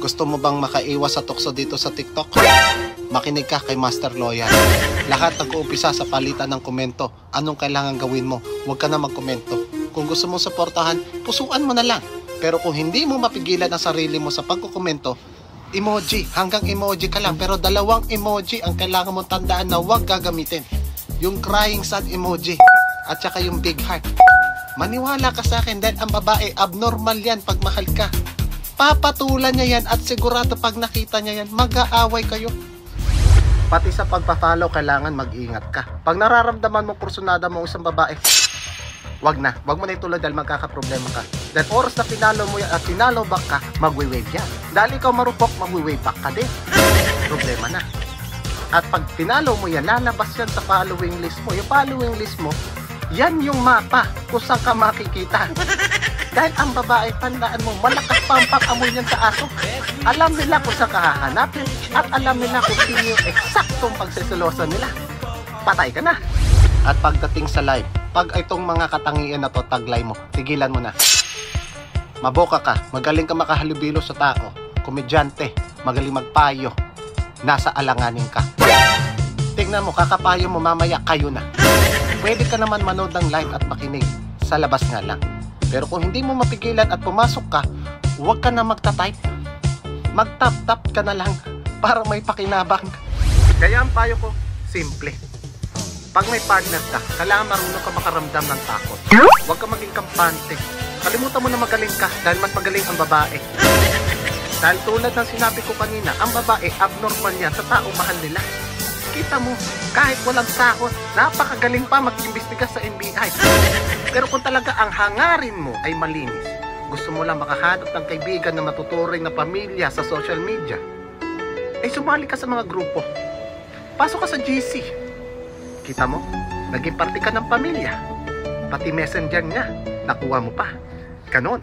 Gusto mo bang makaiwas sa tukso dito sa TikTok? Makinig ka kay Master Loyan. Lahat nag-uumpisa sa palitan ng komento. Anong kailangan gawin mo? Huwag ka na magkomento. Kung gusto mong suportahan, pusuan mo na lang. Pero kung hindi mo mapigilan ang sarili mo sa pagkukomento, emoji, hanggang emoji ka lang. Pero 2 emoji ang kailangan mong tandaan na huwag gagamitin. Yung crying sad emoji at saka yung big heart. Maniwala ka sa akin dahil ang babae, abnormal yan pag mahal ka. Papatulan niya yan at sigurado pag nakita niya yan, mag-aaway kayo. Pati sa pagpa-follow, kailangan mag-ingat ka. Pag nararamdaman mo kursunada mo isang babae, wag mo na ituloy dahil magkakaproblema ka. Dahil oras na pinalo mo yan at pinalo back ka, mag-wave yan. Dahil ikaw marupok, mag-wave back ka din. Problema na. At pag pinalo mo yan, lalabas yan sa following list mo. Yung following list mo, yan yung mapa kung saan ka makikita. Dahil ang babae, tandaan mo, malakas pa ang pag-amoy niyan sa aso. Alam nila kung saan ka hahanapin at alam nila kung sino yung eksaktong pagsiselosa nila. Patay ka na. At pagdating sa live, pag itong mga katangian na to taglay mo, tigilan mo na. Maboka ka, magaling ka makahalubilo sa tao, komedyante, magaling magpayo, nasa alanganin ka. Tingnan mo, kakapayo mo mamaya, kayo na. Pwede ka naman manood ng live at makinig, sa labas nga lang. Pero kung hindi mo mapigilan at pumasok ka, huwag ka na magta-type. Mag-tap-tap ka na lang para may pakinabang. Kaya ang payo ko, simple. Pag may partner ka, kailangan marunong ka makaramdam ng takot. Huwag ka maging kampante. Kalimutan mo na magaling ka dahil mas magaling ang babae. Dahil tulad ng sinabi ko kanina, ang babae abnormal yan sa taong mahal nila. Kita mo, kahit walang takot, napakagaling pa mag-imbestiga sa NBI. Pero kung talaga ang hangarin mo ay malinis, gusto mo lang makahanap ng kaibigan na matuturing na pamilya sa social media, ay sumali ka sa mga grupo. Pasok ka sa GC. Kita mo, naging parte ka ng pamilya. Pati messenger niya, nakuha mo pa. Ganon.